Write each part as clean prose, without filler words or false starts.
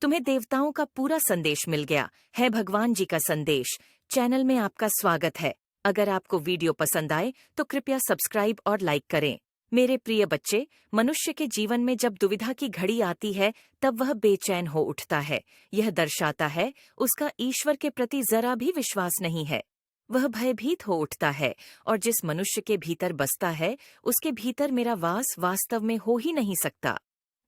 तुम्हें देवताओं का पूरा संदेश मिल गया है। भगवान जी का संदेश चैनल में आपका स्वागत है। अगर आपको वीडियो पसंद आए तो कृपया सब्सक्राइब और लाइक करें। मेरे प्रिय बच्चे, मनुष्य के जीवन में जब दुविधा की घड़ी आती है तब वह बेचैन हो उठता है। यह दर्शाता है उसका ईश्वर के प्रति जरा भी विश्वास नहीं है। वह भयभीत हो उठता है और जिस मनुष्य के भीतर बसता है उसके भीतर मेरा वास वास्तव में हो ही नहीं सकता।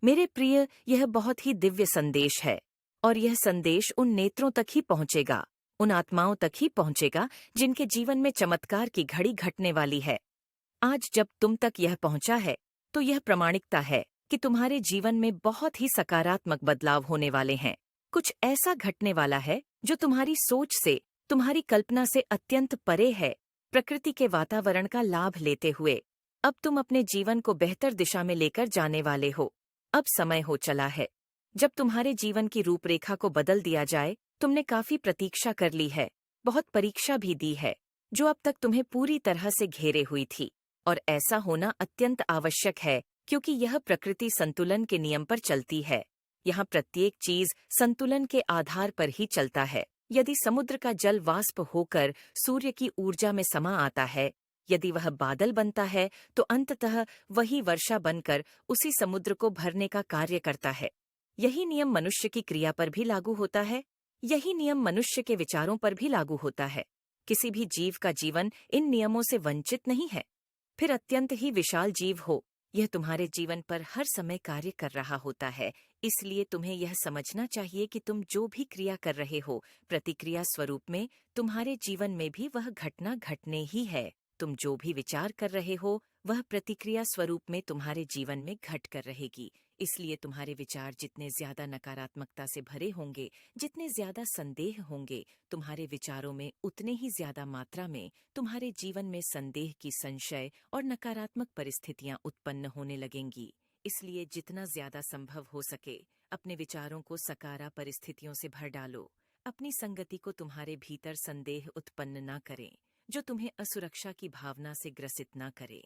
मेरे प्रिय, यह बहुत ही दिव्य संदेश है और यह संदेश उन नेत्रों तक ही पहुंचेगा, उन आत्माओं तक ही पहुंचेगा जिनके जीवन में चमत्कार की घड़ी घटने वाली है। आज जब तुम तक यह पहुंचा है तो यह प्रामाणिकता है कि तुम्हारे जीवन में बहुत ही सकारात्मक बदलाव होने वाले हैं। कुछ ऐसा घटने वाला है जो तुम्हारी सोच से, तुम्हारी कल्पना से अत्यंत परे है। प्रकृति के वातावरण का लाभ लेते हुए अब तुम अपने जीवन को बेहतर दिशा में लेकर जाने वाले हो। अब समय हो चला है जब तुम्हारे जीवन की रूपरेखा को बदल दिया जाए। तुमने काफी प्रतीक्षा कर ली है, बहुत परीक्षा भी दी है, जो अब तक तुम्हें पूरी तरह से घेरे हुई थी। और ऐसा होना अत्यंत आवश्यक है क्योंकि यह प्रकृति संतुलन के नियम पर चलती है। यहाँ प्रत्येक चीज संतुलन के आधार पर ही चलता है। यदि समुद्र का जल वाष्प होकर सूर्य की ऊर्जा में समा आता है, यदि वह बादल बनता है तो अंततः वही वर्षा बनकर उसी समुद्र को भरने का कार्य करता है। यही नियम मनुष्य की क्रिया पर भी लागू होता है। यही नियम मनुष्य के विचारों पर भी लागू होता है। किसी भी जीव का जीवन इन नियमों से वंचित नहीं है। फिर अत्यंत ही विशाल जीव हो, यह तुम्हारे जीवन पर हर समय कार्य कर रहा होता है। इसलिए तुम्हें यह समझना चाहिए कि तुम जो भी क्रिया कर रहे हो, प्रतिक्रिया स्वरूप में तुम्हारे जीवन में भी वह घटना घटने ही है। तुम जो भी विचार कर रहे हो वह प्रतिक्रिया स्वरूप में तुम्हारे जीवन में घट कर रहेगी। इसलिए तुम्हारे विचार जितने ज्यादा नकारात्मकता से भरे होंगे, जितने ज्यादा संदेह होंगे, तुम्हारे विचारों में उतने ही ज्यादा मात्रा में तुम्हारे जीवन में संदेह की, संशय और नकारात्मक परिस्थितियां उत्पन्न होने लगेंगी। इसलिए जितना ज्यादा संभव हो सके अपने विचारों को सकारा परिस्थितियों से भर डालो। अपनी संगति को तुम्हारे भीतर संदेह उत्पन्न न करें जो तुम्हें असुरक्षा की भावना से ग्रसित न करे।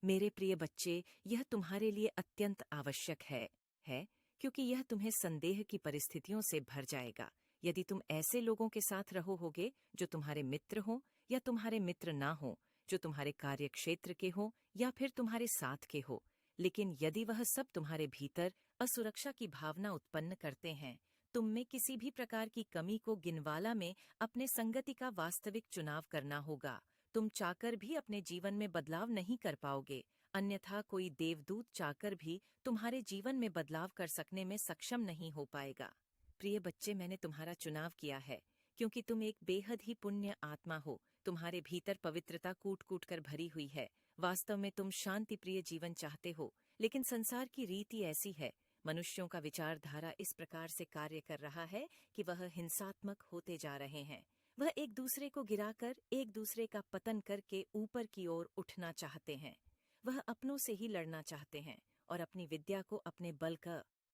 मेरे प्रिय बच्चे, यह तुम्हारे लिए अत्यंत आवश्यक है क्योंकि यह तुम्हें संदेह की परिस्थितियों से भर जाएगा। यदि तुम ऐसे लोगों के साथ रहोगे जो तुम्हारे मित्र हो या तुम्हारे मित्र ना हो, जो तुम्हारे कार्य क्षेत्र के हो या फिर तुम्हारे साथ के हो, लेकिन यदि वह सब तुम्हारे भीतर असुरक्षा की भावना उत्पन्न करते हैं, तुम में किसी भी प्रकार की कमी को गिनवाला में अपने संगति का वास्तविक चुनाव करना होगा। तुम चाहकर भी अपने जीवन में बदलाव नहीं कर पाओगे, अन्यथा कोई देवदूत चाहकर भी तुम्हारे जीवन में बदलाव कर सकने में सक्षम नहीं हो पाएगा। प्रिय बच्चे, मैंने तुम्हारा चुनाव किया है क्योंकि तुम एक बेहद ही पुण्य आत्मा हो। तुम्हारे भीतर पवित्रता कूट कूट कर भरी हुई है। वास्तव में तुम शांति प्रिय जीवन चाहते हो, लेकिन संसार की रीति ऐसी है, मनुष्यों का विचारधारा इस प्रकार से कार्य कर रहा है कि वह हिंसात्मक होते जा रहे हैं। वह एक दूसरे को गिराकर, एक दूसरे का पतन करके ऊपर की ओर उठना चाहते हैं। वह अपनों से ही लड़ना चाहते हैं और अपनी विद्या को अपने बल का